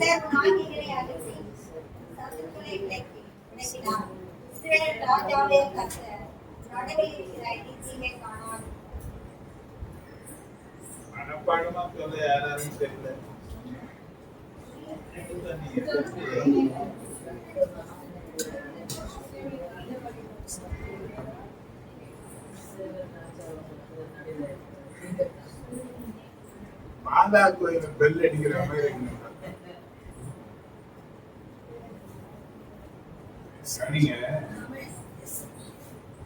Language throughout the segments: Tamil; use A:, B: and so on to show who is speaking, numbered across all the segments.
A: நாய்களை அகற்றி சத்துருக்களை விலக்கினார். இஸ்ரவேல் ராஜாவே கர்த்தர் நடுவில் இருக்கிறாய், நீ தீங்கை காணாய்.
B: மனப்பாடமா சொல்ல யாராலும் தெரியல. மாதா கோயில் பெல் அடிக்கிற மாதிரி சரிங்க.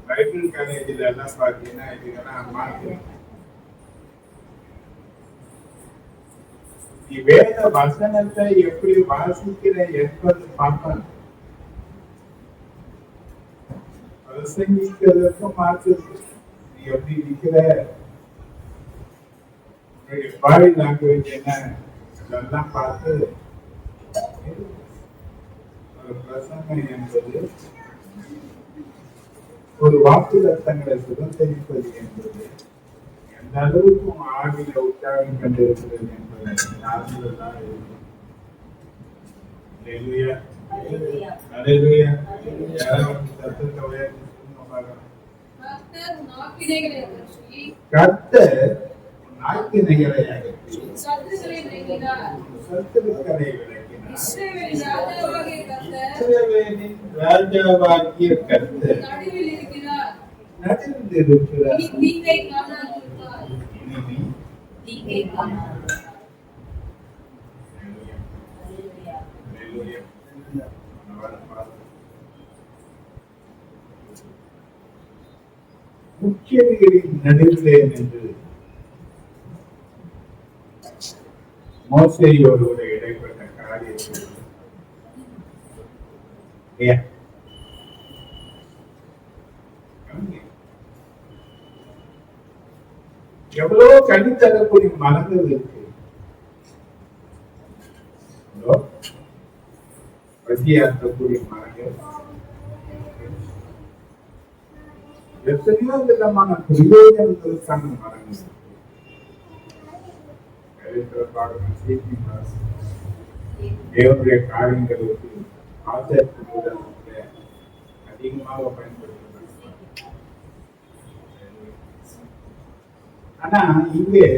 B: பைபிள் காலேஜில் எல்லாம் பார்த்தீங்கன்னா இதுக்கெல்லாம் மாற்று நீ வேத வசனத்தை எப்படி வாசிக்கிற என்பது பார்ப்பாங்க. பிரசங்கிக்கிறதுக்கும் மாற்று நீ எப்படி இருக்கிற பாடி லாங்குவேஜ் என்ன இதெல்லாம் பார்த்து ஒரு பிரசங்கம் என்பது ஒரு வாக்குதத்தங்களை சுதந்திரிப்பது என்பது எந்த அளவுக்கும் ஆவில உற்சாகம் கண்டிருக்கிறது என்பதை சார்ந்துதான் இருக்கும். கர்த்தர் நாய்க்கினைகளை அகற்றி சத்துருக்களை விலக்கினார். இஸ்ரவேலின் ராஜாவாகிய கர்த்தர் நடுவில் இருக்கிறார். முக்கியங்களின் நடுவிலே நின்று மோசேயோடு இடைப்பட்ட காரியத்தில் எவ்வளவு கனி தரக்கூடிய மரங்கள் இருக்கு. வட்டியாற்றக்கூடிய மரங்கள் எத்தனையோ விதமான பிரயோஜனங்களுக்கான மரங்கள். தேவனுடைய காரியங்களுக்கு அதிகமாக பயன்படுத்த. ஆனா இங்கே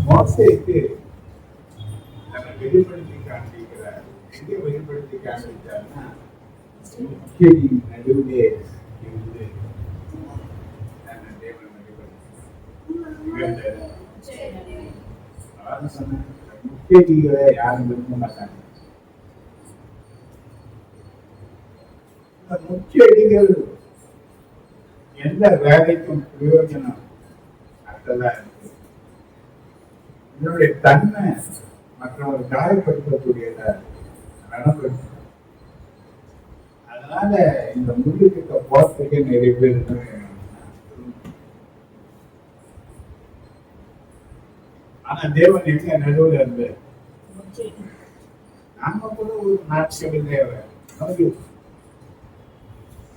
B: மோசேக்கு தன்னை வெளிப்படுத்தி காண்பிக்கிறார். எங்கே வெளிப்படுத்தி காண்பித்தார்னா நடுவிலே இருந்து தன்னை தேவன் வெளிப்படுத்தி. முக்கியங்களை யாரும் விரும்ப மாட்டாங்க. முக்கியடிகள் எந்த வேலைக்கும் பிரயோஜனம் அற்றதா இருக்கு. இதனுடைய தன்மை மற்றவங்க காயப்படுத்தக்கூடியதா இருக்கு. அதனால இந்த முள்ளுக்கிட்ட போறதுக்கே நிறைய பேர். ஆனா தேவன் எங்க நடுவில் இருந்து நாம கூட ஒரு நாட்கள் தேவை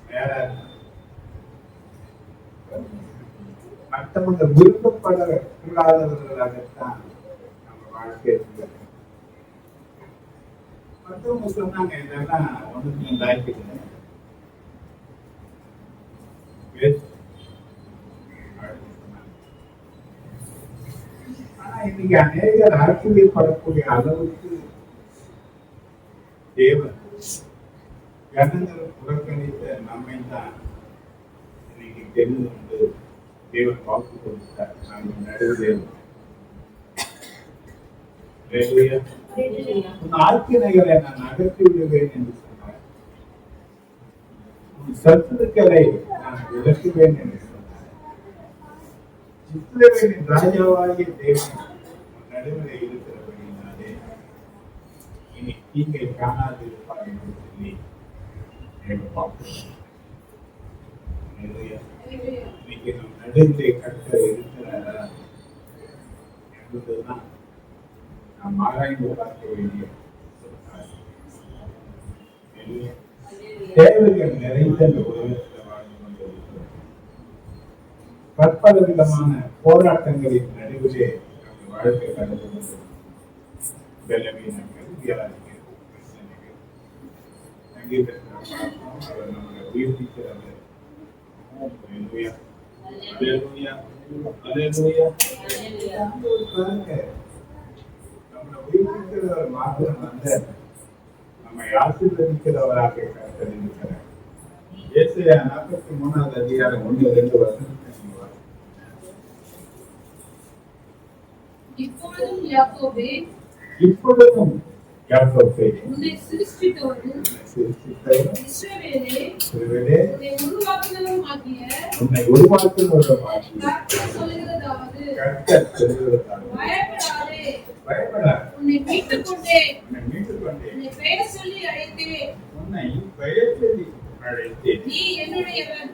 B: வேற மற்றவங்க விருப்பப்படக்கூடாதவர்களாகத்தான் நம்ம வாழ்க்கை இருக்கு. மற்றவங்க சொன்னாங்க இதெல்லாம் ஒன்றுக்கு லாய்க்குது. இன்னைக்கு அநேகர் ஆச்சரியப்படக்கூடிய அளவுக்கு தேவன் ஜனங்கள் புறக்கணித்த நம்மை தான் இன்னைக்கு தெரிந்து கொண்டு தேவன் வாக்கு கொடுத்தார். நாங்கள் நடுவில் ஆக்கினைகளை நான் அகற்றி விடுவேன் என்று சொன்னார். சத்துருக்களை நான் விளக்குவேன் என்று சொன்னார். இஸ்ரவேலின் ராஜாவாகிய தேவன் நடுவில் இருக்கிறபடினாலே இனி தீங்கை காணாதிருப்பார் என்று சொல்லி இன்னைக்கு நம் நடுவிலே கர்த்தர் இருக்கிறாரா என்பதுதான் நாம் ஆராய்ந்து பார்க்க வேண்டிய தேவைகள் நிறைந்த இந்த உலகத்தில் வாழ்ந்து கொண்டிருக்கிறோம். பற்பல விதமான போராட்டங்களின் நடுவிலே நம்ம வாழ்க்கை கடந்து கொண்டிருக்கிறோம். பலவீனங்கள், வியாதிகள், பிரச்சனைகள், சங்கீதத்தில் அவர் நம்மளை உயிர்ப்பிக்கிறார். அல்லேலூயா, அல்லேலூயா, அல்லேலூயா. பாருங்க, நம்மளை உயிர்ப்பிக்கிறவர் மாத்திரம் அல்ல, நம்மை ஆசீர்வதிக்கிறவராக கர்த்தர் இருக்கிறார். ஏசாயா 43வது அதிகாரம் 1-2 வசனத்தை
C: இப்பொழுதும் யாக்கோபே,
B: உன்னை
C: சிருஷ்டித்தவரும் இஸ்ரவேலே, உன்னை உருவாக்கினவரும் ஆகிய கர்த்தர் சொல்லுகிறதாவது, பயப்படாதே, உன்னை மீட்டுக் கொண்டேன், உன்னை பெயர் சொல்லி அழைத்தேன், நீ என்னுடையவன்,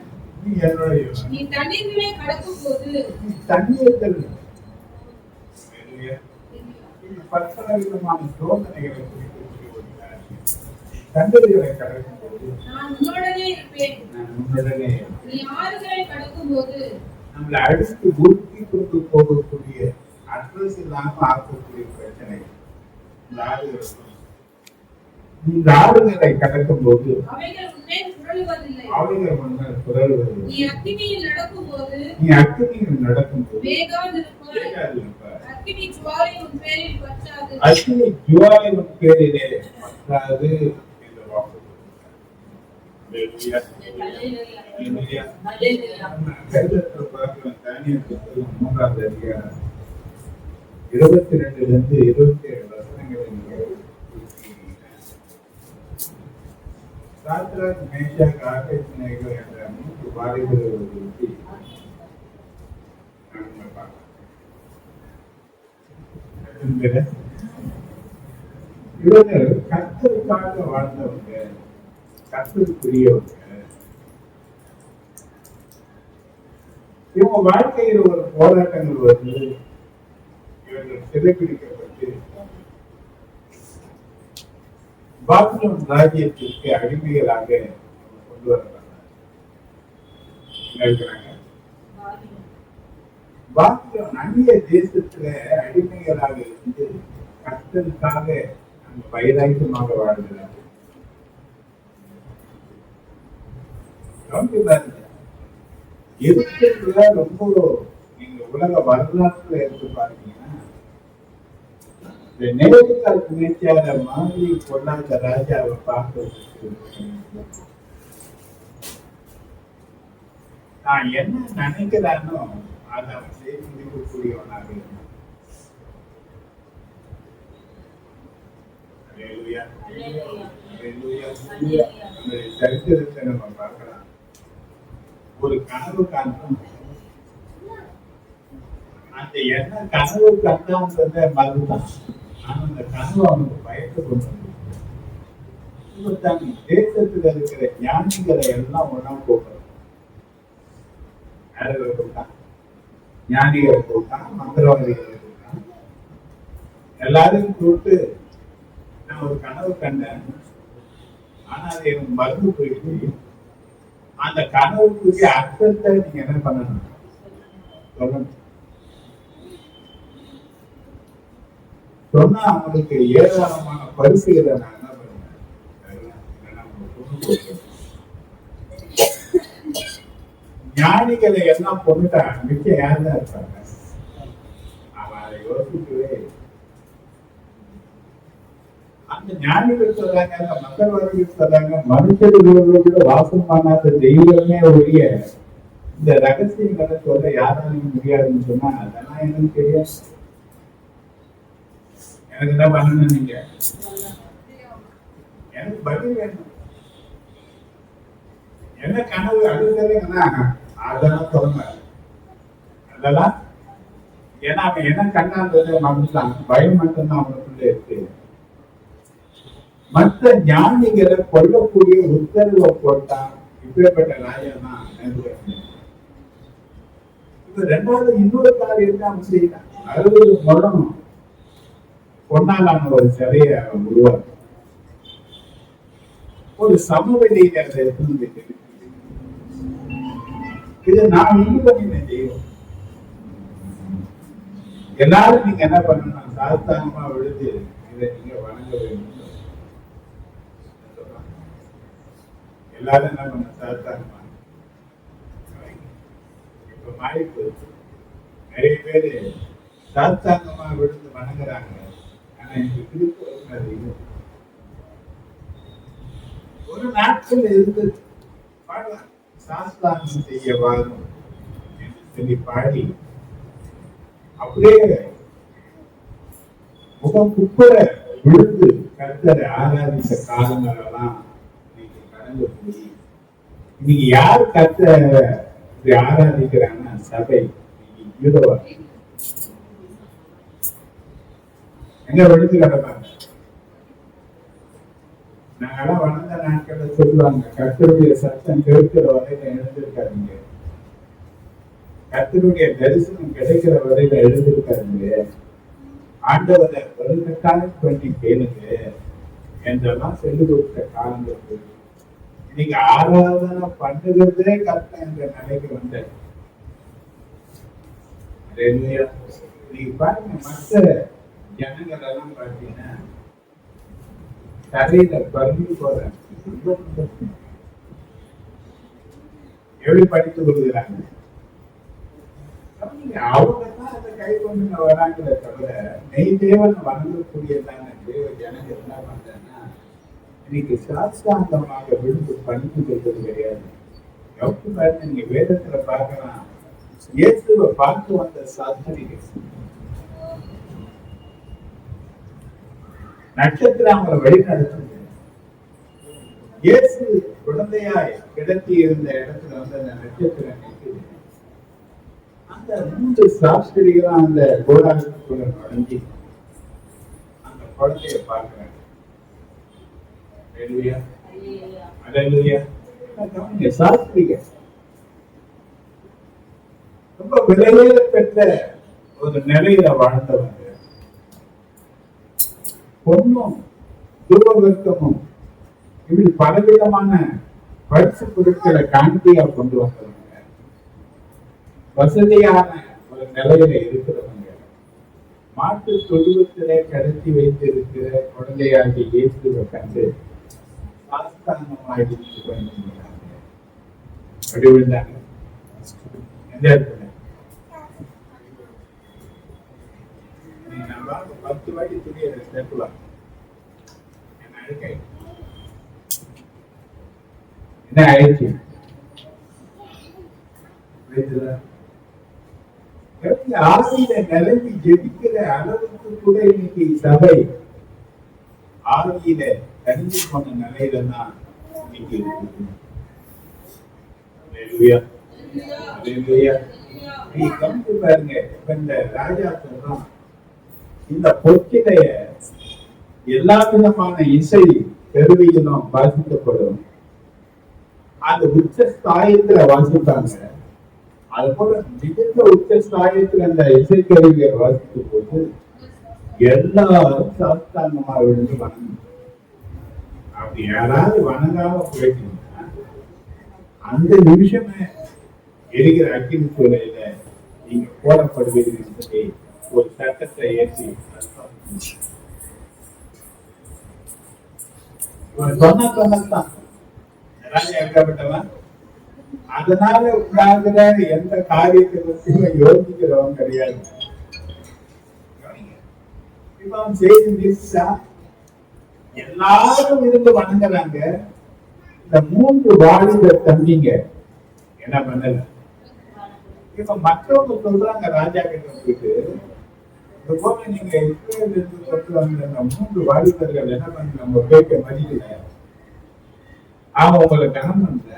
C: நீ தண்ணீர்களை கடக்கும் போது
B: பலவிதமான சோதனைகளை தண்டனைகளை கடக்கும் போது
C: நான் உன்னுடனே இருப்பேன், நீ ஆறுகளை கடக்கும் போது
B: நம்மளை அடுத்து உருட்டி கொண்டு போகக்கூடிய அட்ரஸ் இல்லாம ஆக்கக்கூடிய பிரச்சனை இந்த ஆறுகளை கடக்கும் போது
C: அவைகள் உன்னை புரளுவதில்லை,
B: நீ
C: அக்கினியில்
B: நடக்கும் போது
C: வேகாதிருப்பாய், அக்கினி ஜுவாலை உன் பேரில் பற்றாது
B: என்று வாக்கு கொடுத்தார். தானியேல் புத்தகம் 3வது அதிகாரம் 22 27 வசனங்களை சாத்ராக், மேஷாக், ஆபேத்நேகோ என்ற 3 வாலிபர்களை பற்றி நம்ம பார்க்கலாம். இவர்கள் கர்த்தருக்காக வாழ்ந்தவங்க, கர்த்தருக்குரியவங்க. இவங்க வாழ்க்கையில் ஒரு போராட்டங்கள் வந்து இவர்கள் சிறைப்பிடிக்கப்பட்டு பாபிலோன் ராஜ்யத்திற்கு அடிமைகளாக கொண்டு வரப்பட்டாங்க. பாபிலோன் அந்நிய தேசத்துல அடிமைகளாக இருந்து கர்த்தருக்காக நம்ம வைராக்கியமாக வாழ்கிறார்கள். எதிர்ப்புல ரொம்ப நீங்க உலக வரலாற்றுல எடுத்து பாத்தீங்கன்னா இந்த நேரத்தால் நினைச்சாத மாதிரி கொள்ளாத ராஜாவை பார்க்கறதுக்கு நான் என்ன நினைக்கிறானோ அதை அவன் செய்து முடிக்கக்கூடியவனாக இருந்தான். சரித்திரத்தை நம்ம பார்க்கலாம். ஒரு கனவு காண்போம், அந்த என்ன கனவு கண்டான்றத மறுதான். ஆனா அந்த கனவு அவனுக்கு பயத்தை கொண்டு தன் தேசத்துல இருக்கிற ஞானிகளை எல்லாம் ஒன்னா போடுறான். யாரை போட்டான்? ஞானிகளை போட்டான், மந்திரவாதிகளை போட்டான். எல்லாரையும் கூப்பிட்டு நான் ஒரு கனவு கண்டேன், ஆனா அது எனக்கு மறந்து போயிட்டு அந்த கனவுக்கு அர்த்தத்தை நீங்க என்ன பண்ணணும் சொல்லணும். சொன்னா அவங்களுக்கு ஏராளமான பரிசுகளை நான் என்ன பண்ணுவேன், ஞானிகளை எல்லாம் பொண்ணுட்டா மிச்சம் யாருதான் இருப்பாங்க. அவன் அதை யோசிக்கவே அந்த ஞானிகள் சொல்றாங்க, அந்த மந்திரவாதிகள் சொல்றாங்க, மனுஷர்களோட வாசம் பண்ணாத தெய்வமே ஒழிய இந்த ரகசியங்களை சொல்ல யாராலையும் முடியாதுன்னு சொன்னா அதெல்லாம் எனக்கு தெரியாது. எனக்கு என்ன பண்ணணும், நீங்க எனக்கு பதில் வேணும். என்ன கனவு அடுத்ததுன்னா அதெல்லாம் சொல்லுங்க. அதெல்லாம் ஏன்னா அவன் என்ன கண்ணான்றதை மறந்துட்டான், பயம் மட்டும்தான் அவனுக்குள்ள இருக்கு. மற்ற ஞானிகளை கொல்லக்கூடிய உத்தரவை போட்டான். இப்பேற்பட்ட ராஜா தான் இப்ப 2வது இன்னொரு காரியத்தை அவன் செய்யறான். 60 முழம் பொன்னாலான ஒரு சிலையை அவன் உருவாக்க ஒரு சமவெளியில அதை எடுத்து இது நான் உண்டு பண்ணின தெய்வம். எல்லாரும் நீங்க என்ன பண்ணணும், சாஸ்தாங்கமா விழுது இதை நீங்க வணங்க வேண்டும். எல்லாரும் என்ன பண்ண சாத்தாங்கம்மா இப்ப மாறி போச்சு. நிறைய பேரு சாத்தாங்கம்மா விழுந்து வணங்குறாங்க. ஆனா இன்னைக்கு கிறிஸ்துவ ஒரு நாட்கள் இருந்து பாடலாம் சாஸ்தாங்கம் செய்ய வாரும் என்று சொல்லி பாடி அப்படியே முகம் குப்புற விழுந்து கர்த்தரை ஆராதித்த காலங்களெல்லாம் இன்னைக்கு கடந்து போய் இன்னைக்கு யார் கர்த்தரை ஆராதிக்கிறாங்கன்னா சபை யூதவா எங்க விழுந்து கிடப்பாங்க. நாங்கெல்லாம் வளர்ந்த நாட்கள்ல சொல்லுவாங்க கர்த்தருடைய சத்தம் கேட்கிற வரையில எழுந்திருக்காருங்க, கர்த்தருடைய தரிசனம் கிடைக்கிற வரையில எழுந்திருக்காருங்க, ஆண்டவரை வருடக்காலம் பண்ணி கேளுங்க என்றெல்லாம் சொல்லி கொடுத்த காலங்கள் இன்னைக்கு ஆராதனை பண்ணுகிறதே கர்த்தம் என்ற நிலைக்கு வந்த நீங்க பாருங்க மற்ற ஜனங்கள் எல்லாம் பார்த்தீங்கன்னா தரையில பறந்து போற எப்படி படித்துக் கொள்கிறாங்க. அவங்க தான் அதை கை கொண்டு வராங்களே தவிர நெய் தேவன் வணங்கக்கூடியதான தேவ ஜனங்கள் என்ன பண்றேன்னா இன்னைக்கு சாஸ்தாந்தமாக விழுந்து படித்து கொள்வது கிடையாது. எவ்வளவு பாருங்க நீங்க வேதத்துல பார்க்கலாம், இயேசுவை பார்த்து வந்த சாஸ்திரிகள் நட்சத்திரம் அவங்களை வழி நடத்துது. இயேசு குழந்தையாய் கிடத்தி இருந்த இடத்துல வந்து அந்த நட்சத்திரம் நிற்குது. அந்த 3 சாஸ்திரிகளும் அந்த கோடாரத்துக்குள்ள நுழைஞ்சி அந்த குழந்தைய பார்க்கிறாங்க. சாஸ்திரிகள் ரொம்ப விலையேற பெற்ற ஒரு நிலையில வாழ்ந்தவங்க. பொண்ணும் தூபவர்க்கமும் இப்படி பலவிதமான பரிசு பொருட்களை காணிக்கையா கொண்டு வந்தவங்க, வசதியான ஒரு நிலையில இருக்கிறவங்க, மாட்டு தொழுவத்திலே கடத்தி வைத்து இருக்கிற குழந்தையாகிய இயேசுவை கண்டு சாஸ்தாங்கமாக பண்ணுறாங்க. அப்படி விழுந்தாங்க. எந்த இடத்துல 10 வாட்டி துணியை சேர்க்கலாம். என்ன ஆயிடுச்சு? ஆசியில நிலைமை ஜெபிக்கிற அளவுக்கு கூட இன்னைக்கு சபை ஆவியில கணிஞ்சு போன நிலையில தான் இன்னைக்கு இருக்கு. நீ கம்பு பாருங்க, இப்ப இந்த ராஜா சொல்றான் இந்த பொக்கிடைய எல்லா விதமான இசை கருவிகளும் வாசிக்கப்படும். அந்த உச்ச ஸ்தாயத்துல வாசிப்பாங்க. அது போல மிகுந்த உச்ச ஸ்தாயத்துல அந்த இசை கருவியை வாசிக்கும் போது எல்லாரும் சாஸ்தாங்கமா விழுந்து வணங்கும். அப்படி யாராவது வணங்காம போயிட்டீங்கன்னா அந்த நிமிஷமே எரிகிற அக்கினி சூழலில நீங்க போடப்படுவீர்கள் சொல்லி ஒரு சட்டத்தை ஏற்றி சொன்னதான் அதனால உண்டாகிற எந்த காரியத்தை பற்றியும் யோசிக்கிறவன் கிடையாது. இப்ப அவன் செய்தி நிறுத்தா எல்லாரும் இருந்து வணங்குறாங்க. இந்த 3 வாலிப தம்பிங்க என்ன பண்ணல. இப்ப மற்றவங்க சொல்றாங்க ராஜா கிட்ட போயிட்டு, இது போல நீங்க இஸ்ரேல் இருந்து கொண்டு வந்த 3 வாலிபர்கள் என்ன பண்ண நம்ம பேக்க மதிக்கல, அவன் உங்களை கனம் பண்ணல,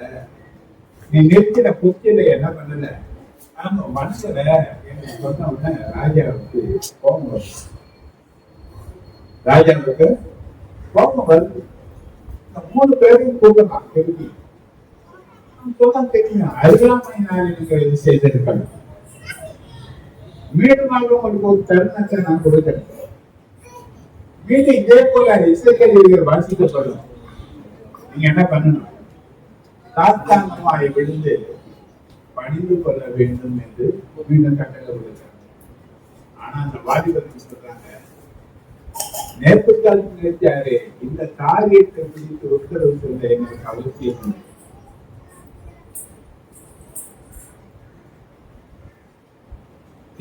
B: நீ நிற்கிற புத்தியில என்ன பண்ணல, அவங்க மனசுல என்று சொன்ன உடனே ராஜாவுக்கு கோபம் வருது. ராஜாவுக்கு கோபம் வருது. 3 பேரையும் கூட்டலாம் திருப்பி தெரியும். அருகாமையினால நீங்கள் இது செய்திருக்கலாம். மீண்டுமாக உங்களுக்கு ஒரு தருணத்தை நான் கொடுக்கிறேன். மீண்டும் இதே போல இசைக்கருவிகள் வாசிக்கப்படும். நீங்க என்ன பண்ணணும்? சாஸ்தாங்கமாய் விழுந்து பணிந்து கொள்ள வேண்டும் என்று மீண்டும் கட்டளை கொடுக்கிறார். ஆனா அந்த வாலிபர்கள் சொல்றாங்க, நேர்புத்தால் நினைச்சாரு இந்த காரியத்தை பிடித்து உத்தரவு சொல்ல எங்களுக்கு அவசியம் இல்லை.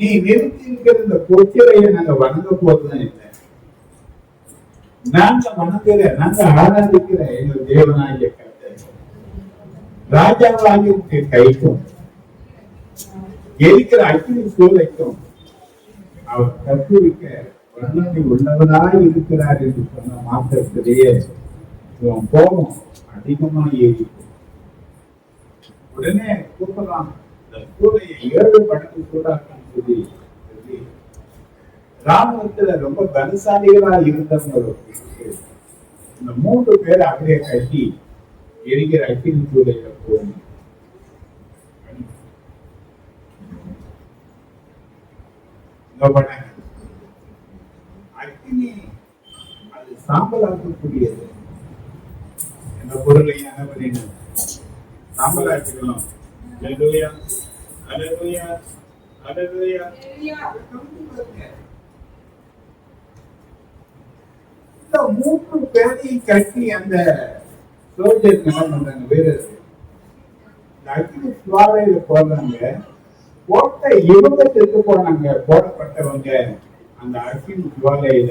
B: நீ நிறுத்தி இருக்கிற இந்த பொச்சிலையை நாங்க வணங்க போறதுதான் இல்லை. நாங்க வணங்குற, நாங்க ஆராதிக்கிற எங்கள் தேவனாகிய கர்த்தர் ராஜாவாகிய கைக்கும் எரிக்கிற அக்கினி சூளைக்கும் அவர் கற்பிக்க வல்லமை உள்ளவராய் இருக்கிறார் என்று சொன்ன மாத்திரத்திலேயே இவன் கோபம் அதிகமா ஏறி உடனே கூப்பிடலாம், இந்த சூளையை 7 மடங்கு சூடாக்கன்னு சொல்லி ராணுவத்துல ரொம்ப பலசாலிகளா இருந்தவங்க இந்த 3 பேரை அப்படியே கட்டி எரிக்கிற அக்கினி சூளையில போகணும். அக்கினி அது சாம்பலாக்கக்கூடியது. எந்த பொருளையும் என்ன பண்ணிடணும், சாம்பலாக்கிடணும். அல்லேலூயா, அல்லேலூயா, அல்லேலூயா. இந்த 3 பேரையும் கட்டி அந்த சோல்ஜர் என்ன பண்றாங்க, வீரர்கள் இந்த அக்கினி சுவாலையில போடுறாங்க. போட்ட இவங்க செத்து போனாங்க, போடப்பட்டவங்க அந்த அக்கினி ஜுவாலையில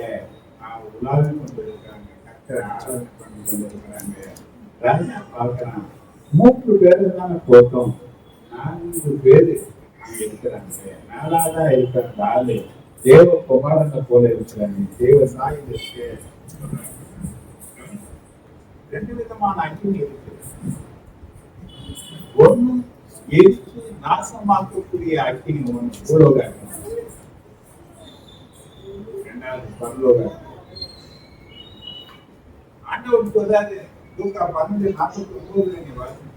B: உலாவி கொண்டிருக்கிறாங்க, கர்த்தரை ஆராதனை பண்ணி கொண்டிருக்கிறாங்க. ராஜா பார்க்கிறான், 3 பேரு தானே போட்டோம், 4 பேரு அங்க இருக்கிறாங்க. 4ஆவதா இருக்கிற ஆளு தேவ குமாரனை போல இருக்கிறாங்க, தேவ சாயில் இருக்கு. 2 விதமான அக்கினி இருக்கு. ஒண்ணு எரித்து நாசமாக்கக்கூடிய அக்கினி, ஒன்று பூலோக அக்கினி, 2வது பரலோக. ஆண்டவர் சொல்றாரு லூக்கா 12:49 நீங்க வாசிங்க.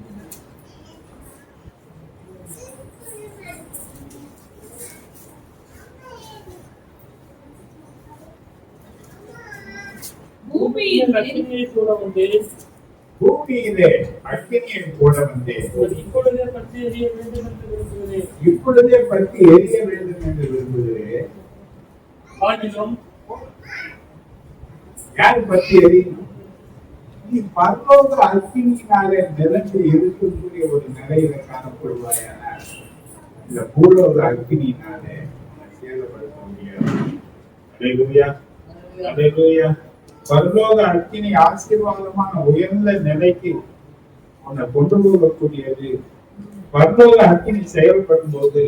C: பூமியிலே அக்கினியை போட வந்தேன்,
B: இப்பொழுதே பற்றி எரிய வேண்டும் என்று விரும்புகிறேன். யார் பற்றி எரியணும்? நீ பரலோக அக்கினியினாலே நிரம்பி இருக்கக்கூடிய ஒரு நிலையில காணப்படுவாயானால் இந்த பூலோக அக்கினியினாலே சேதப்படுத்த முடியாது. அல்லேலூயா, அல்லேலூயா. பரலோக அக்கினி ஆசீர்வாதமான உயர்ந்த நிலைக்கு உன்னை கொண்டு போகக்கூடியது. பரலோக அக்கினி செயல்படும் போது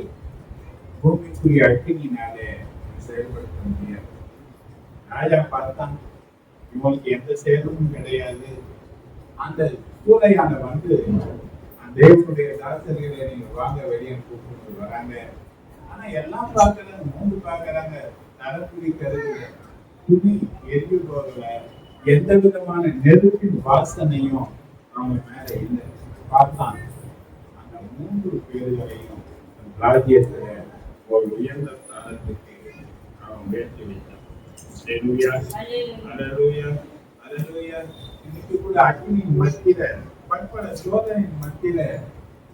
B: பூமிக்குரிய அக்கினினாலே செயல்படுத்த முடியாது. ராஜா பார்த்தான், இவங்களுக்கு எந்த சேதமும் கிடையாது. அந்த சூளையான வந்து தேவனுடைய தாசர்களை நீங்க வாங்க வெளியே கூப்பிட்டு வராங்க. ஆனா எல்லாம் பார்க்கறாங்க, 3 பார்க்கறாங்க, நரக்குடி கருது துணி எரிஞ்சு போகல, எந்த விதமான நெருப்பின் வாசனையும் அவங்க மேல இல்லை. பார்த்தான், அந்த 3 பேர்களையும் ராஜ்யத்துல ஒரு உயர்ந்த ஸ்தானத்துக்கு அவன் உயர்த்தி வைத்தான். அல்லேலூயா, அல்லேலூயா, அல்லேலூயா. இன்னைக்கு கூட அக்கினியின் மத்தியில, பற்பல சோதனையின் மத்தியில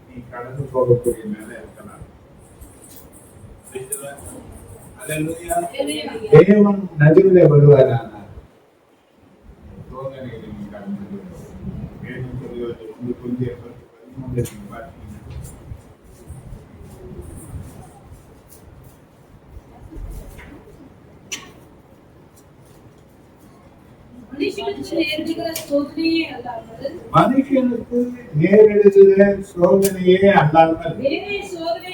B: நீ கடந்து போகக்கூடிய நிலை இருக்கலாம். தேவன் நடுவில் வருவாரானால் சோதனைகளை நீ கடந்து வேணும் சொல்லுவது 1 பார்த்தீங்கன்னா
C: மனுஷனுக்கு நேரிடுகிற சோதனையே அல்லாமல் வேறே சோதனை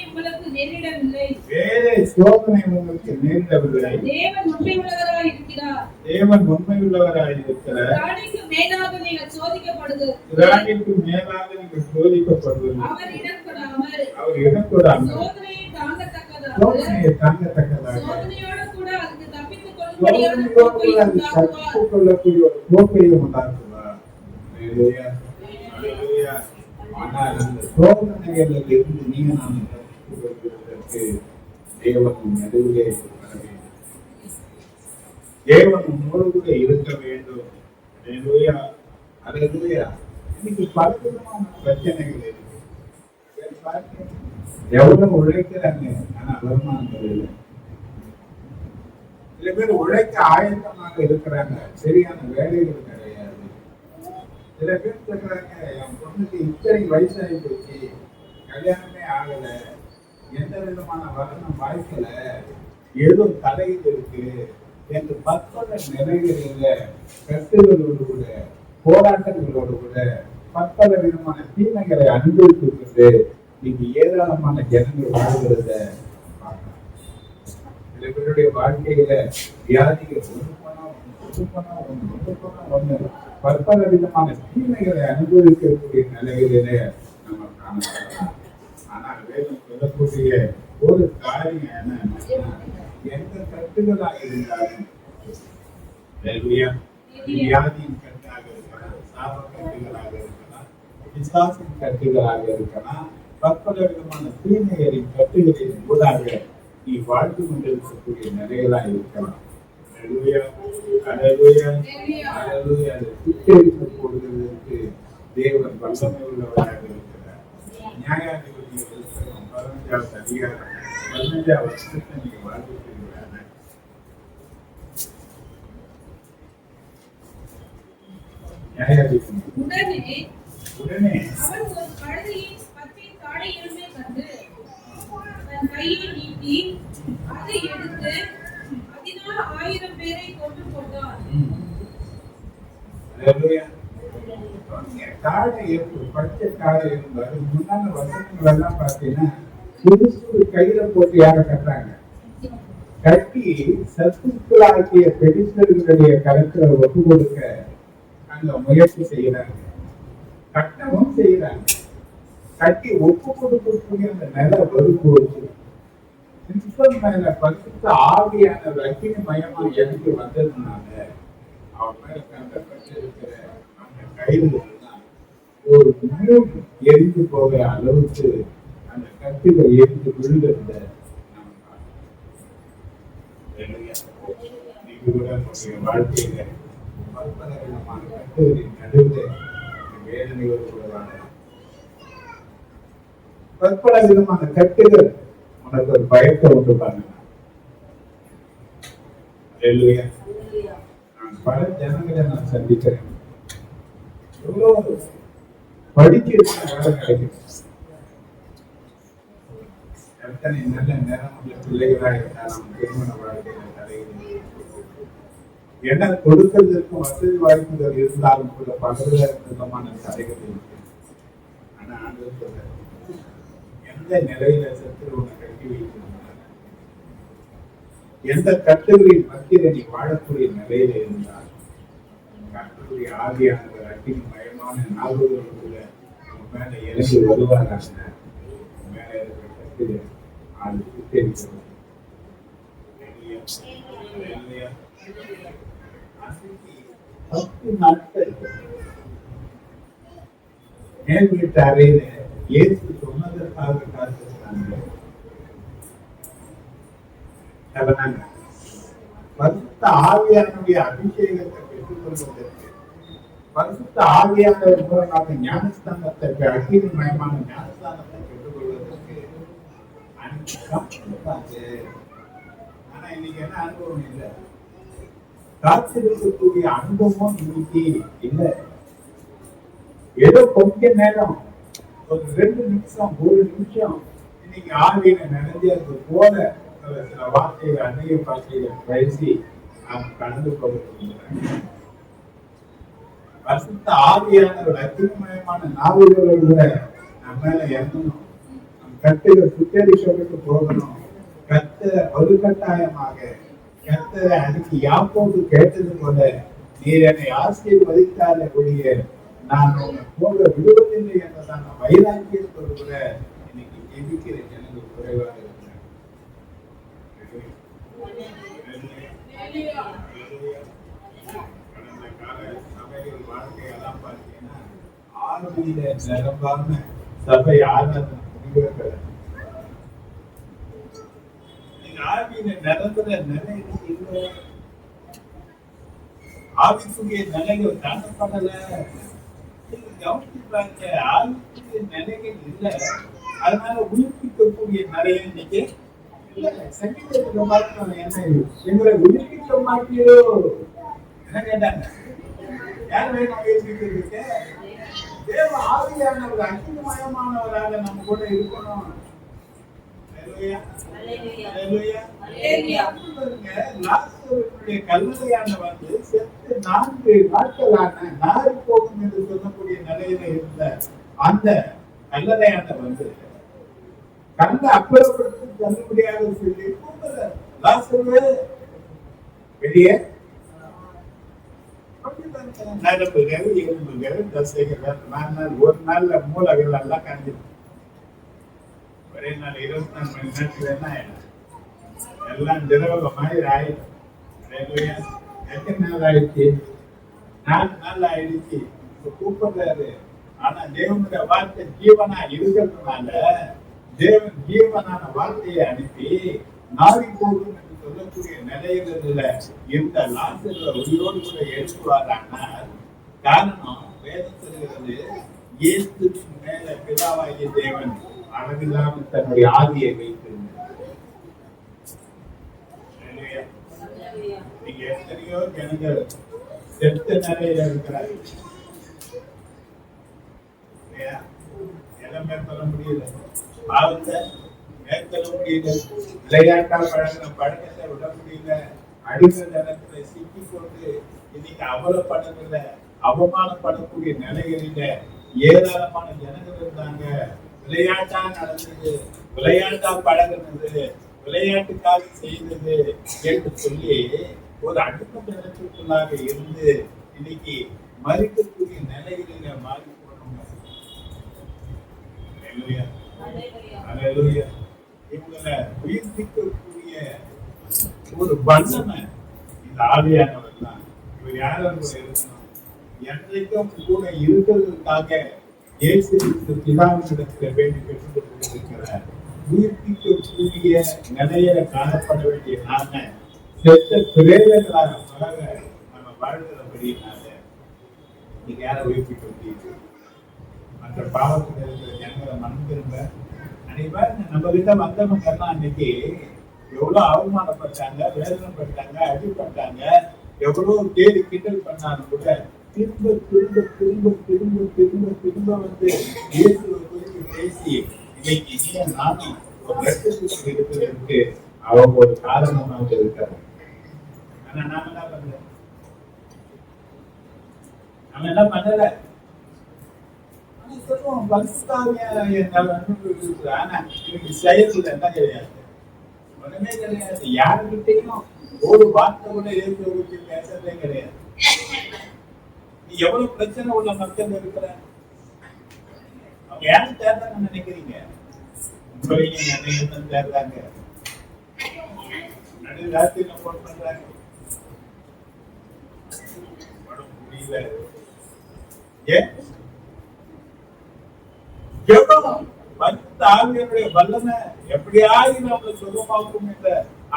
C: உங்களுக்கு நேரிடவில்லை. தேவன் உண்மையுள்ளவராய் இருக்கிறார். ராணிக்கு மேலாக நீங்கள் சோதிக்கப்படுவது அவர் இடப்படாமல் சோதனையை தாங்கத்தக்கதாக சோதனையோடு கூட அதுக்கு தப்பித்துக் கொள்ளக்கூடிய ஒரு போக்கையை உண்டாக்குவார். ஆனால் அந்த சோதனைகளில் இருந்து நீங்க நான் தப்பித்துக் தேவன் நடுவிலே வர வேண்டும். தேவன் உன்னோடு கூட இருக்க வேண்டும். அல்லேலூயா, அல்லேலூயா. இன்னைக்கு பலவிதமான பிரச்சனைகள் இருக்கு. எவ்வளவு உழைக்கிறாங்க, ஆனா வருமானம் இல்லை.
B: சில பேர் உழைக்க ஆயத்தமாக இருக்கிறாங்க, சரியான வேலைகள் கிடையாது. சில பேர் சொல்றாங்க, என் பொண்ணுக்கு இத்தனை வயசாகி போச்சு, கல்யாணமே ஆகல, எந்த விதமான வசனம் வாய்க்கல, ஏதோ தலையில் இருக்கு என்று பற்பல நிலைகளில கட்டுகளோடு கூட போராட்டங்களோடு கூட பற்பல விதமான தீமைகளை அனுபவித்துக் கொண்டு நீங்க ஏராளமான ஜனங்கள் வாழ்கிறத பார்க்கலாம். சில பேருடைய வாழ்க்கையில வியாதிகள் ஒண்ணு பற்பல விதமான தீமைகளை அனுபவிக்கக்கூடிய நிலைகளிலே நம்ம காணலாம். ஆனால் வேதம் சொல்லக்கூடிய ஒரு காரியம் என்ன, எந்த கட்டுகளாக இருந்தாலும் வியாதியின் கட்டாக இருக்கலாம், சாப கட்டுகளாக இருக்கலாம், பிசாசின் கட்டுகளாக இருக்கலாம், பற்பல விதமான தீமைகளின் கட்டுகளின் ஊடாக நீ வாழ்ந்து கொண்டிருக்கக்கூடிய நிலைகளாக இருக்கலாம். சுத்தரிப்பு போடுவதற்கு தேவன் வல்லமை உள்ளவராக இருக்கிறார். நியாயாதிபதி 15வது அதிகாரம் 15வது வருஷத்தை நீங்க வாழ்ந்துட்டு உடனே
D: அவன் ஒரு கழுதையை பத்தின் தாடையிலுமே கண்டு தன் கையை நீட்டி அதை எடுத்து 16,000 பேரை கொண்டு போட்டான்.
B: தாடை பச்சை தாடை இருந்தாரு. முன்னால வசனங்கள் எல்லாம் பார்த்தீங்கன்னா புதுசு கையில போட்டு யார கட்டுறாங்க, கட்டி சத்துக்களாகிய பெரிசர்களுடைய கருத்தை ஒப்பு கொடுக்க அங்க முயற்சி செய்யறாங்க, கட்டவும் செய்யறாங்க. கட்டி ஒப்பு கொடுக்கக்கூடிய அந்த நிலை வரும்போது மேல பரிசுத்த ஆவியான அக்கினி மயமா எனக்கு வந்ததுனால அவன் மேல கண்டப்பட்டு இருக்கிற அந்த கயிறுகள் ஒரு மூணு எரிந்து போக அளவுக்கு அந்த கட்டுகள் எரிந்து விழுகிறத நம்ம நீங்க கூட உங்களுடைய வாழ்க்கையில பற்பல விதமான கட்டுகளின் நடுவில் வேதனை வருவதான பற்பல விதமான கட்டுகள் உனக்கு ஒரு பயத்தை உண்டு பண்ணுங்க. நான் பல ஜனங்களை நான் சந்திக்கிறேன், எவ்வளவு படிச்சிருக்க வேலை கிடைக்கும், எத்தனை நல்ல நேரம் உள்ள பிள்ளைகளாக இருந்தாலும் திருமண வாழ்க்கையில தடைகள், என கொடுக்கிறதுக்கும் வசதி வாய்ப்புகள் இருந்தாலும் கூட பல விதமான தடைகள் இருக்கு. ஆனா ஆண்டவர் சொல்ற எந்த நிலையில சத்துருவனை கட்டி வைத்திருந்தார், எந்த கட்டுகளின் மத்தியில நீ வாழக்கூடிய நிலையில இருந்தால் கர்த்தருடைய ஆவியானவர் அக்கினி மயமான நாள்களுக்குள்ள மேல இறங்கி வருவாராக. மேல இருக்கிற கட்டு அது சுத்தரிக்கிறது. பத்து நாட்கள் மேல் வீட்டு அறையில இயேசு சொன்னதற்காக காத்திருக்காங்க. பரிசுத்த ஆவியானுடைய அபிஷேகத்தை பெற்றுக் கொள்வதற்கு, பரிசுத்த ஆவியானவர் மூலமாக ஞானஸ்தானத்தை அக்கினி மயமான ஞானஸ்தானத்தை பெற்றுக் கொள்வதற்கு ஆனா இன்னைக்கு என்ன அனுபவம் இல்லை, காத்திருக்கக்கூடிய அனுபவமும் இன்னைக்கு இல்லை. ஏதோ கொஞ்ச நேரம், ஒரு 2 நிமிஷம் 1 நிமிஷம் இன்னைக்கு ஆவியில நிறைஞ்சது போல சில வார்த்தைகள் அநேக பாஷைகளை பேசி நாம் கடந்து கொண்டிருக்கிறாங்க. பரிசுத்த ஆவியானவர் அக்கினிமயமான நாவுகளோடு கூட நம்ம மேல இறங்கணும், நம் கட்டுகள் சுத்தரிக்கப்பட்டு போகணும். கர்த்தரை வலுக்கட்டாயமாக கர்த்தரை அன்னைக்கு யாக்கோபு கேட்டது போல, நீர் என்னை ஆசீர்வதித்தாலே ஒழிய நான் உன்னை போக விடுவதில்லை என்றதான வைராக்கியத்தோடு கூட இன்னைக்கு ஜெபிக்கிற ஜனங்கள் குறைவாக இருக்கிறாங்க. கடந்த கால சபைகள் வாழ்க்கையெல்லாம் பார்த்தீங்கன்னா ஆவியில நிரம்பாம சபை ஆராதனை முடிவு. நீங்க ஆவியில நிரம்புற நிலை இல்லை, ஆவிக்குரிய நிலைகள் காணப்படல. கவனிச்சுப்பாங்க, ஆவிக்குரிய நிலைகள் இல்லை, அதனால உயிர்ப்பிக்கக்கூடிய நிலையை இன்னைக்கு இல்ல, சங்கீதத்துல பார்த்தோம், என்ன எங்களை உயிர்ப்பிக்க மாட்டீரோ என்ன கேட்டாங்க. யார் வேணும் உயிர்ப்பிக்கிறதுக்கு? தேவ ஆவியானவர் அக்கினிமயமானவராக நம்ம கூட இருக்கணும். அல்லேலூயா. அல்லேலூயா. பாருங்க, லாசருவுடைய கல்லறையான வந்து செத்து 4 நாட்களான நாரி போகும் என்று சொல்லக்கூடிய நிலையில இருந்த அந்த கல்லறையான வந்து கண்ணை அப்புறப்படுத்தி தள்ளுபடியாக சொல்லி கூப்பிடுறார், லாசருவே வெளியே. நரம்புகள், எலும்புகள், தசைகள், ஒரு நாள்ல மூளைகள் எல்லாம் கண்டிப்பா ஒரே நாள் 24 மணி நேரத்துல என்ன ஆயிடும்? எல்லாம் திரவ மாதிரி ஆயிடும். எத்தனை நாள் ஆயிடுச்சு? 4 நாள் ஆயிடுச்சு. கூப்பிடுறாரு. ஆனா தேவனுடைய வார்த்தை ஜீவனா இருக்கிறதுனால தேவன் ஜீவனான வார்த்தையை அனுப்பி நாரி போகும் என்று சொல்லக்கூடிய நிலையில இந்த லாசருவை உயிரோடு கூட எழுப்புவாரானால் காரணம் வேதம் சொல்கிறது, இயேசுவின் மேல பிதாவாகிய தேவன் அளவில்லாமல் தன்னுடைய ஆவியை வைத்திருந்தார். நீங்க எத்தனையோ ஜனங்கள் செத்த நிலையில இருக்கிறார்கள். எல்லாம் மேற்கொள்ள முடியல, பாவத்தை மேற்கொள்ள முடியல, விளையாட்டா பழகின பழக்கத்தை விட முடியல, அடிமை நிலத்துல சிக்கி கொண்டு இன்னைக்கு அவலப்படல, அவமானப்படக்கூடிய நிலைகளில ஏராளமான ஜனங்கள் இருந்தாங்க. விளையாட்டா நடந்தது, விளையாட்டா பழகினது, விளையாட்டுக்காக செய்தது என்று சொல்லி ஒரு அடிமை நிலத்திற்குள்ளாக இருந்து இன்னைக்கு மறிக்கக்கூடிய நிலைகளில மாறி போனவங்க. இவங்களை உயிர்ப்பிக்கக்கூடிய ஒரு வல்லமை இந்த ஆவியானவர் தான். இவர் யாரும் கூட இருக்கணும், என்றைக்கும் கூட இருக்கிறதுக்காக இயேசு பிதாவினிடத்தில் வேண்டி பெற்றுக் கொண்டிருக்கிறார். உயிர்ப்பிக்கக்கூடிய நிலையில காணப்பட வேண்டிய நாம செத்த பிரேதங்களாக நம்ம வாழ்கிறபடினால இன்னைக்கு யாரை உயிர்ப்பிக்க முடியுது? மற்ற பாவத்தில் இருக்கிற ஜனங்களை மனம் திரும்ப அனைவரும் நம்ம கிட்ட வந்தவங்க எல்லாம் அன்னைக்கு எவ்வளவு அவமானப்பட்டாங்க, வேதனைப்பட்டாங்க, அடிப்பட்டாங்க, எவ்வளவு தேடி கிண்டல் பண்ணாலும் கூட திரும்ப திரும்ப திரும்ப திரும்ப திரும்ப திரும்ப வந்து இயேசுவை குறித்து பேசி இன்னைக்கு நானும் ஒரு லட்சத்துக்கு இருக்கிறதுக்கு அவங்க ஒரு காரணமாக இருக்காங்க. ஆனா நாம என்ன பண்ற? நம்ம என்ன பண்ணல? சொல்லுவோம் செயல்ல என்ன கிடையாது, ஒண்ணுமே கிடையாது. யாருக்கிட்டையும் ஒரு வார்த்தை கூட ஏற்று பேசவே கிடையாது. நீ எவ்வளவு பிரச்சனை உள்ள மக்கள் இருக்கிற அவங்க யாரும் தேர்ந்தாங்கன்னு நினைக்கிறீங்க? உங்களையும் தேர்ந்தாங்க, நடு ராத்திரில போன் பண்றாங்க, முடியல. ஏன் ஆவியனுடைய வல்லமை எப்படியாவது நம்மளை சுகமாக்கும் என்ற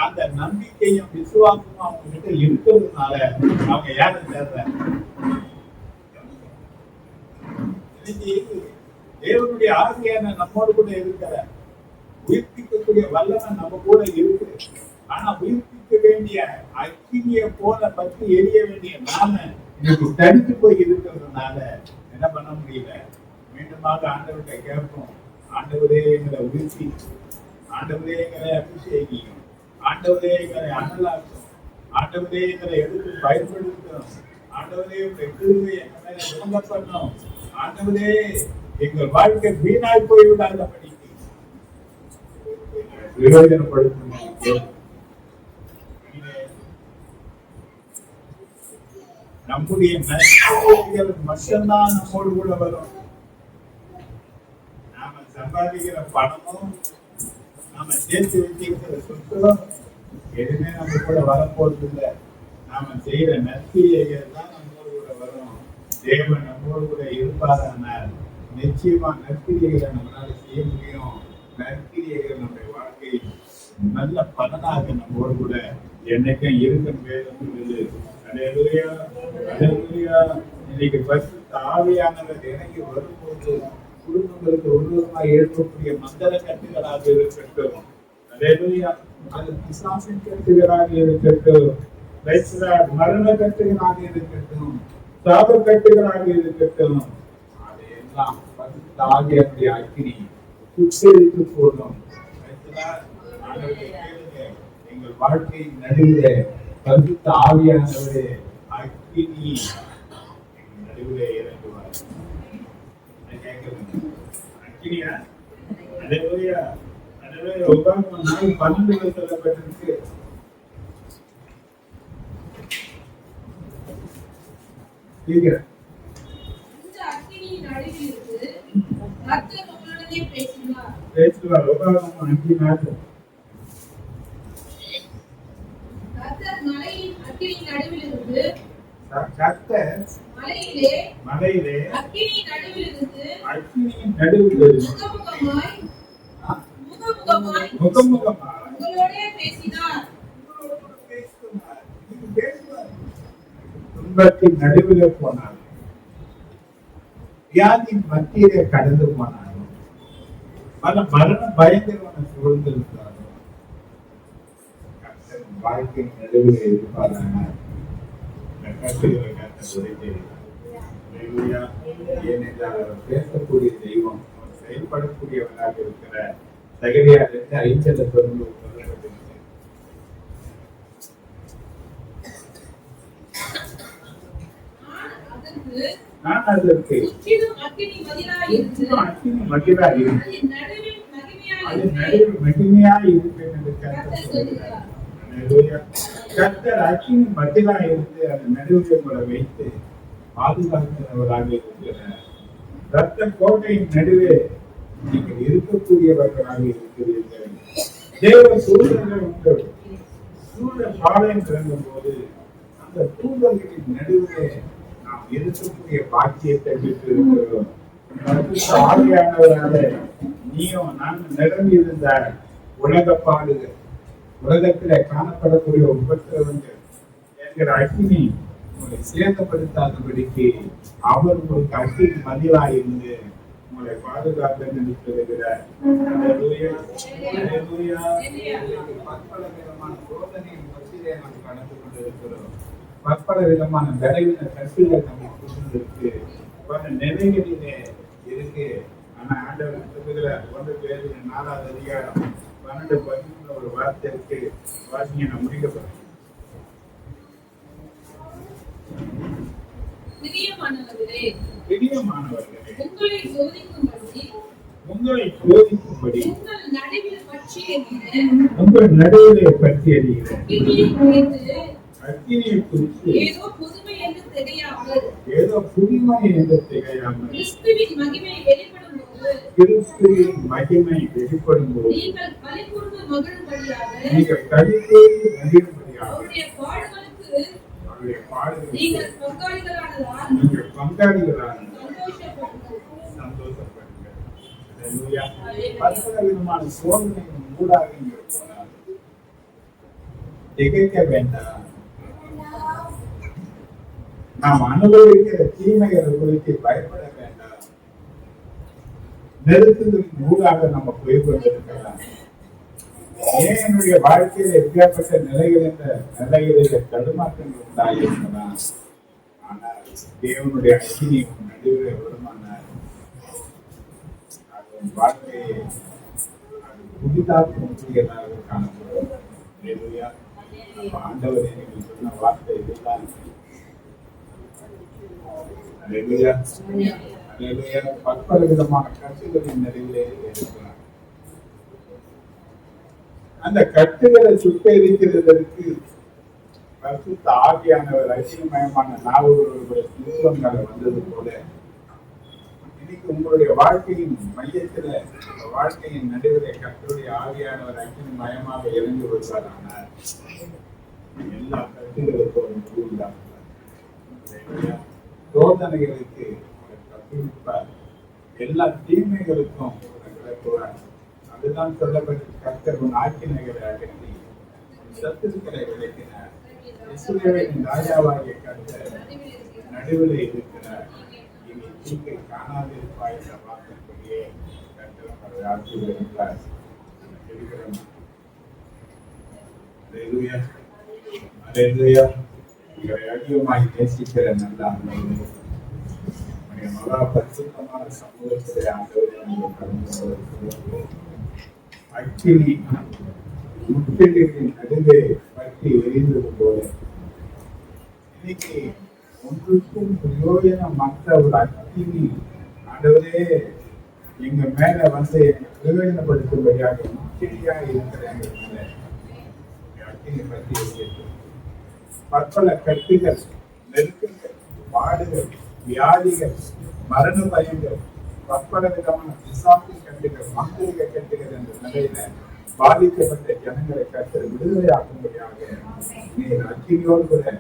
B: அந்த நம்பிக்கையும் விசுவாசமும் அவங்க கிட்ட இருக்கிறதுனால அவங்க யாரும் சேர்றாங்க. தேவனுடைய ஆவியான நம்மோடு கூட இருக்கிற உயிர்ப்பிக்கக்கூடிய வல்லமை நம்ம கூட இருக்கு. ஆனா உயிர்ப்பிக்க வேண்டிய அக்கினியை போல பற்றி எரிய வேண்டிய நாம இன்னைக்கு தடுத்து போய் இருக்கிறதுனால என்ன பண்ண முடியல. மீண்டுமாக ஆண்டவர்கிட்ட கேட்போம், ஆண்டவரே எங்களை உயிர்த்தி, ஆண்டவரே எங்களை அபிஷேகியும், ஆண்டவரே எங்களை அனலாக்கும், ஆண்டவரே எங்களை எடுத்து பயன்படுத்தும், ஆண்டவரே உங்களுடைய கிருபையை எங்க மேல விளங்க பண்ணும், ஆண்டவரே எங்கள் வாழ்க்கை வீணாய் போய்விடாதபடிக்கு பிரயோஜனப்படுத்தும். நம்முடைய நன்மைகள் மட்டும்தான் நம்மோடு கூட வரும். நாம சம்பாதிக்கிற பணமும் நாம சேர்த்து வச்சிருக்கிற சொத்தும் எதுவுமே நம்ம கூட வரப்போறது இல்லை. நாம செய்யற நற்கிரியைகள் தான் நம்மோடு கூட வரும். தேவன் நம்மோடு கூட இருப்பாரானால் நிச்சயமா நற்கிரியைகளை நம்மளால செய்ய முடியும். நற்கிரியைகள் நம்முடைய வாழ்க்கையில் நல்ல பலனாக நம்மோடு கூட என்னைக்கும் இருக்கும். வேதம் சொல்லுது. அல்லேலூயா, அல்லேலூயா. இன்னைக்கு பரிசுத்த ஆவியானவர் இறங்கி வரும்போது குடும்பங்களுக்கு ஒருவருமாய் ஏற்பக்கூடிய மந்திர கட்டுகளாக இருக்கட்டும்,
C: அல்லேலூயா. அது பிசாசின் கட்டுகளாக இருக்கட்டும், மரண கட்டுகளாக இருக்கட்டும், சாப கட்டுகளாக இருக்கட்டும், அதையெல்லாம் பரிசுத்த ஆவியானவருடைய அக்கினி சுட்டெரித்து போடும். எங்கள் வாழ்க்கையின் நடுவிலே பரிசுத்த ஆவியானவரே அக்கினி எங்கள் நடுவிலே இறங்குவார். அக்கினியா? அல்லேலூயா. அல்லேலூயா. உபாகமம் 4:12 சொல்லப்பட்டிருக்கு. கேட்கிறேன்.
D: இந்த அக்கினியின் நடுவிலிருந்து கர்த்தர் உங்களுடனே பேசினார்.
C: பேசுவார். உபாகமம் 5:4.
D: கர்த்தர் மலையின் அக்கினியின் நடுவிலிருந்து
C: கர்த்தர் மலையிலே
D: அக்கினியின் நடுவிலிருந்து
C: அக்கினியின் நடுவிலிருந்து
D: முகமுகமாய்
C: முகமுகமாய்
D: உங்களோடே பேசினார்.
C: துன்பத்தின் நடுவிலே போனாலும், வியாதியின் மத்தியிலே கடந்து போனாலும், பல மரண பயங்கரமான சூழ்ந்திருந்தாலும், கர்த்தர் வாழ்க்கையின் நடுவிலே இருப்பாரான கர்த்தரை கர்த்தர் உரைக்கிறார். அல்லேலூயா. ஏனென்றால் அவர் பேசக்கூடிய தெய்வம், அவர் செயல்படக்கூடியவராக இருக்கிற சகரியா 2:5 சொல்லப்பட்டிருக்கிறது. நான் அதற்கு
D: முற்றிலும் அக்கினி மதிலாய் இருந்து
C: அக்கினி மகிழாய் இருந்து
D: அதன் நடுவில் மகிமையாய்
C: அது
D: இருப்பேன்.
C: நடுவில் மகிமையாய் இருப்பேன் என்று கர்த்தர்
D: கர்த்தர்
C: சொல்கிறார்.
D: சொல்கிறார்.
C: அல்லேலூயா. கர்த்தர் அக்கினி மகிழாய் இருந்து அது நடுவில் உங்களை வைத்து பாதுகாக்கிறவராக இருக்கிறார். ரத்த கோட்டையின் நடுவே நீங்கள் இருக்கக்கூடியவர்களாக இருக்கிறீர்கள். தேவ சூழல்கள் உண்டு. சூழல் பாளையம் திறங்கும் போது அந்த சூழல்களின் நடுவே நாம் இருக்கக்கூடிய பாக்கியத்தை பெற்று இருக்கிறோம். ஆவியானவரால நீயும் நான் நிரம்பி இருந்த உலக பாடுகள், உலகத்திலே காணப்படக்கூடிய உபத்திரவங்கள் என்கிற அக்கினி உங்களை சேதப்படுத்தாதபடிக்கு அவர் உங்களுக்கு அக்கினி மதிலாய் இருந்து உங்களை பாதுகாக்க நினைத்திருக்கிறார். பற்பல விதமான சோதனையின் மத்தியிலே நாம் கடந்து கொண்டிருக்கிறோம். பற்பல விதமான விளைவின கருத்துகள் நம்ம இருக்கு, பல நிலைகளிலே இருக்கு. ஆனா ஆண்டவர் சொல்லுகிற 1 பேதுரு 4வது அதிகாரம் 12-13 ஒரு வார்த்தை இருக்கு. வாசிங்க, நான் முடிக்கப்படும்.
D: பிரியமானவர்களே,
C: உங்களை சோதிக்கும்படி
D: உங்கள்
C: நடுவிலே பற்றி எறிகிற அக்கினியை குறித்து
D: ஏதோ புதுமை என்று தெரியாமல்
C: கிறிஸ்துவின் மகிமை வெளிப்படும் போது
D: நீங்கள் களிகூர்ந்து மகிழும்படியாக அவருடைய பாடுகளுக்கு நீங்கள் பங்காளிகளானதால் சந்தோஷப்படுங்கள்.
C: பல விதமான சோதனையின் ஊடாக நீங்கள் போனால் திகைக்க வேண்டாம். நாம் அனுபவிக்கிற தீமைகளை குறித்து பயப்பட வேண்டாம். நெருக்கத்தின் ஊடாக நம்ம போய் கொண்டிருக்கலாம். ஏன் என்னுடைய வாழ்க்கையில் எப்படியாப்பட்ட நிலைகளில் தடுமாற்றங்கள் உண்டாயிருக்கலாம். ஆனால் தேவனுடைய அக்கினி நடுவே வருமானார் அது வாழ்க்கையை புதிதாக்கக்கூடியதாக காணப்படும். ஆண்டவரே, நீங்கள் சொன்ன வார்த்தை இதுதான். பற்பல விதமான கட்டுகளின் நிறைவிலே இருக்கிறார். அந்த கட்டுகளை சுட்டெரிக்கிறதற்கு பரிசுத்த ஆவியானவர் ஐக்கியமயமான நாவுகளுடைய சுத்தங்களை வந்தது போல இன்னைக்கு உங்களுடைய வாழ்க்கையின் மையத்துல, வாழ்க்கையின் நடுவிலே கர்த்தருடைய ஆவியானவர் ஐக்கியமயமாக இறங்கி வருவாரானால் எல்லா கட்டுகளுக்கும் சோதனைகளுக்கு தப்பிப்பார், எல்லா தீமைகளுக்கும் விளக்குவார். அதுதான் சொல்லப்பட்ட கர்த்தர் உன் ஆக்கினைகளை அகற்றி சத்துருக்களை விளக்கினார். இஸ்ரவேலின் ராஜாவாகிய கர்த்தர் நடுவில் இருக்கிறார். இனி தீங்கை காணாதிருப்பாய் என்ற வார்த்தைப்படியே கர்த்தர் அவரை ஆசீர்வதித்தார்.
B: அல்லேலூயா அல்லேலூயா. எங்களை அதிகமாய் நேசிக்கிற நல்ல ஆண்டவரே, உம்முடைய மகா பரிசுத்தமான சமூகத்திலே ஆண்டவரே நாங்கள் கடந்து வருகிறோம். அக்கினி முட்களின் நடுவே பற்றி எரிந்தது போல இன்னைக்கு ஒன்றுக்கும் பிரயோஜனமற்ற ஒரு அக்கினி ஆண்டவரே எங்க மேல வந்து பிரயோஜனப்படுத்தும்படியாக முக்கியா இருக்கிற எங்கள் மேல அக்கினி பற்றி எரிந்தது. பற்பல கட்டுகள், நெருக்கங்கள், பாடுகள், வியாதிகள், மரண பயங்கள், பற்பல விதமான பிசாசின் கட்டுகள், மாந்திரிக கட்டுகள் என்ற நிலையில பாதிக்கப்பட்ட ஜனங்களை கர்த்தர் விடுதலையாக்கும்படியாக நீர் அக்கினியோடு கூட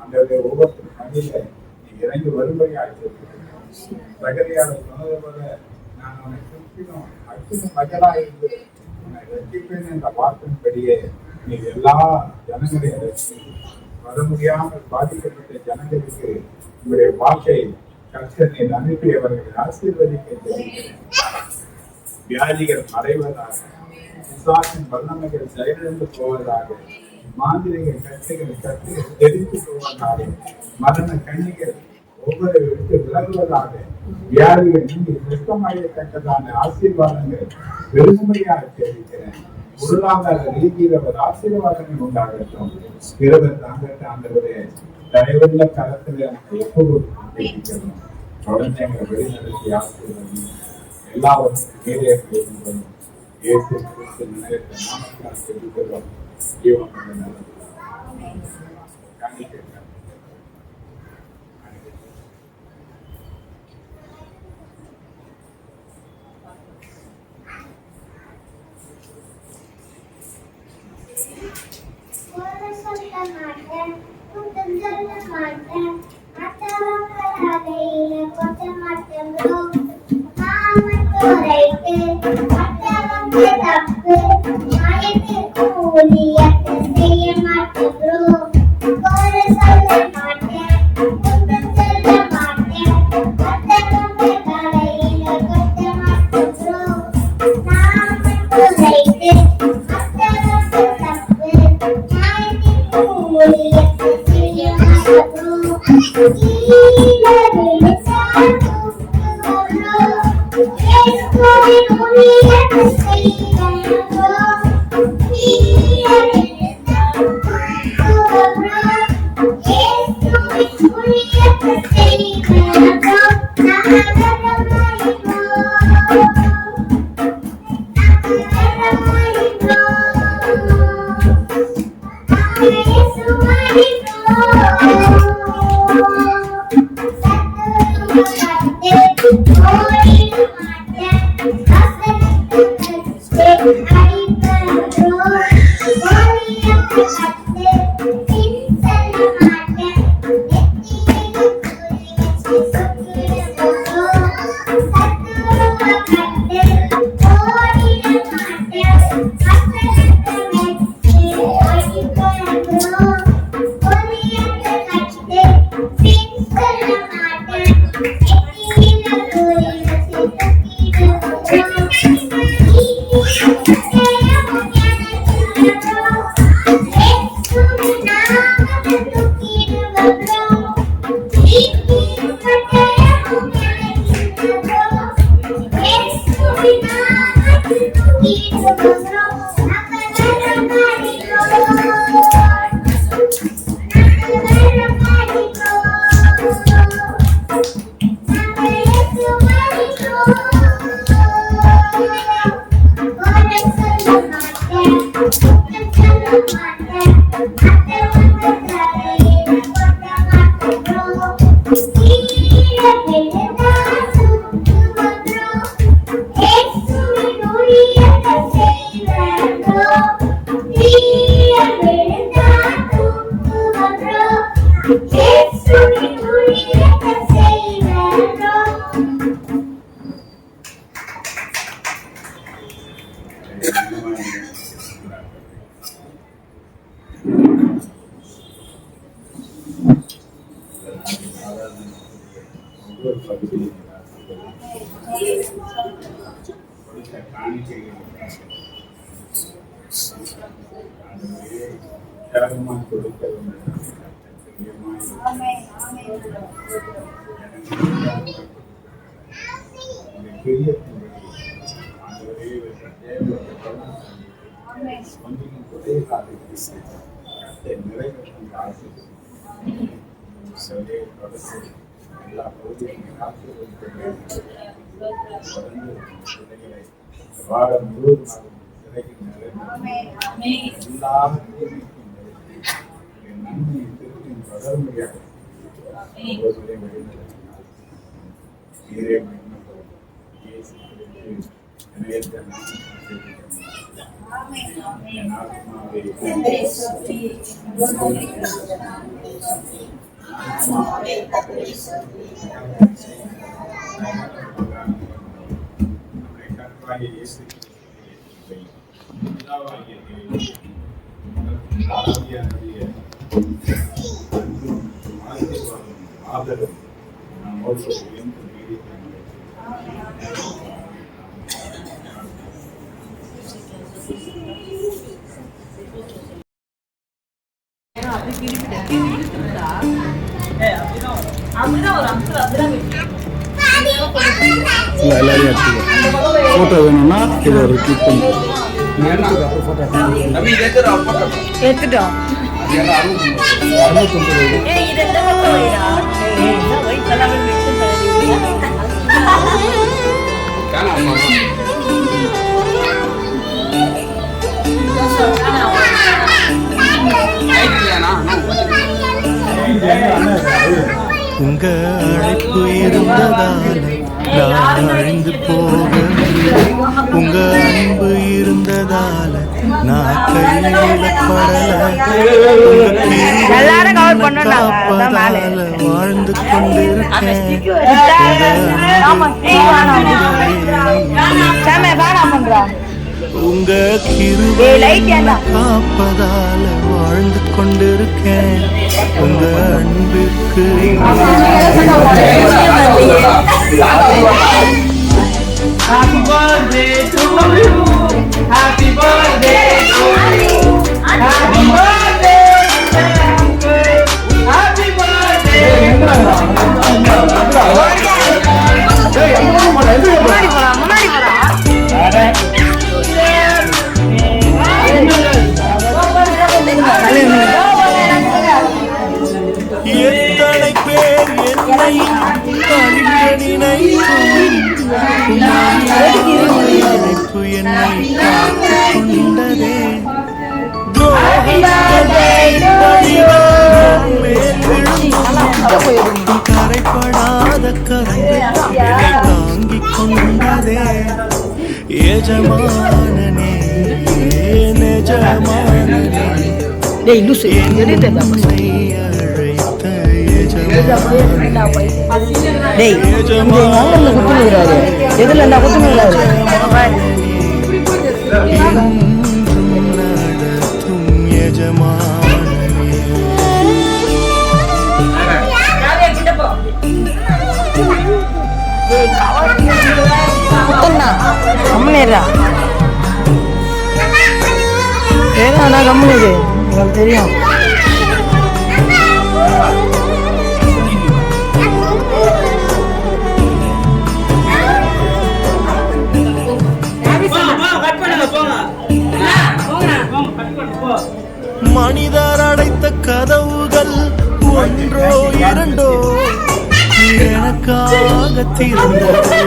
B: அந்த ஒவ்வொரு மனித நீ இறங்கி வரும்படியாக சகரியாளர் சொன்னது போல நான் அவனை சுற்றிலும் அக்கினி மகளா இருந்து உன்னை ரட்சிப்பேன் என்ற வார்த்தையின்படியே நீ எல்லா ஜனங்களையும் ரட்சி வர முடியாமல் பாதிக்கப்பட்ட ஜனங்களுக்கு உங்களுடைய வாக்கை கர்த்தர் நீர் அனுப்பியவர்களை ஆசீர்வதிக்க வியாதிகள் மறைவதாக, பிசாசின் வல்லமைகள் செயலிழந்து போவதாக, மாந்திரிக கட்டுகள் தெரிந்து போவதாக, மரண கண்ணிகள் ஒவ்வொரு விட்டு விலகுவதாக, வியாதிகள் நீங்கி சுத்தமாயத்தக்கதான ஆசீர்வாதங்கள் பெருமையாக தெரிவிக்கிறேன். பொருளாதார ரீதியில் ஒரு ஆசீர்வாதங்கள் உண்டாகட்டும். இருவர் தாங்கட்ட ஆண்டவரே தயவுள்ள காலத்தில் எனக்கு எப்போது குழந்தைங்களை வெளிநடத்தி ஆசீர்வாதம் எல்லாவற்றும் மேலே பேசுகிறோம். இயேசு கிறிஸ்து நிலையத்தை நாமத்தால் தெரிவிக்கிறோம். ஜீவன் நல்லது. தியாகமாக கொடுக்க வேண்டும்.
A: ஆமென் ஆமென்
B: எல்லா பகுதியும் வாரம் முழுவதும்
A: ஆமென்
B: எல்லா நன்மை திருப்பின் தொடர்முறையாக
A: ஆமென் ஆமென்
B: ஆத்மாவை கர்த்தராகிய இயேசு கிறிஸ்துவின் பிதாவாகிய தேவன் ஆவியானவருடைய அன்பும் ஆசீர்வாதமும் ஆதரவும் நம்மோடு இருந்து நீடித்து
E: எல்லாரையும் எடுத்துக்கோ. ஃபோட்டோ வேணும்னா இதை ஒரு கிளிக் பண்ணி
F: எடுத்துட்டோம்.
E: 650
F: ஏய் இது எந்த பக்கம் வைடா? ஏய் என்ன வை கலர் மென்ஷன் பண்ணிருக்கீங்க.
G: உங்க அழைப்பு இருந்ததால் நான் அழிந்து போகவில்லை. உங்க அன்பு இருந்ததால நான்
F: எல்லாரும் கவர் பண்ணோம்டா. அதான் மேலே.
G: வாழ்ந்து கொண்டிருக்கேன்.
F: சாமே வாடா பண்றா.
G: உங்க கிருபை காப்பதால வாழ்ந்து கொண்டிருக்கேன். உங்க அன்பிற்கு
H: Happy birthday to you. Happy birthday to you. Happy birthday. Happy birthday.
F: முன்னாடி போடா முன்னாடி போடா.
G: எத்தனை பேர் என்னை அழிக்க நினைப்பு என்னை காத்துக் கொண்டதே. கரைப்படாத கரங்கள் என்னை தாங்கிக் கொண்டதே. எஜமானனே நெஜமானனே என்னை அழைத்த நடத்தும் எஜமானனே.
F: கம்முனேரா. ஏன்னா கம்முனேது உங்களுக்கு தெரியும்.
G: மனிதர் அடைத்த கதவுகள் ஒன்றோ இரண்டோ எனக்காக திறந்தது.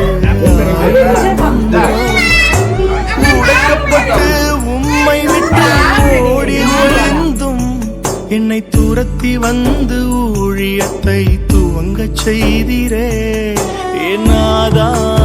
G: உடைக்கப்பட்டு உம்மை விட்டு ஓடி ஒளிந்தும் என்னை துரத்தி வந்து ஊழியத்தை துவங்கச் செய்திரே. என்னாதான்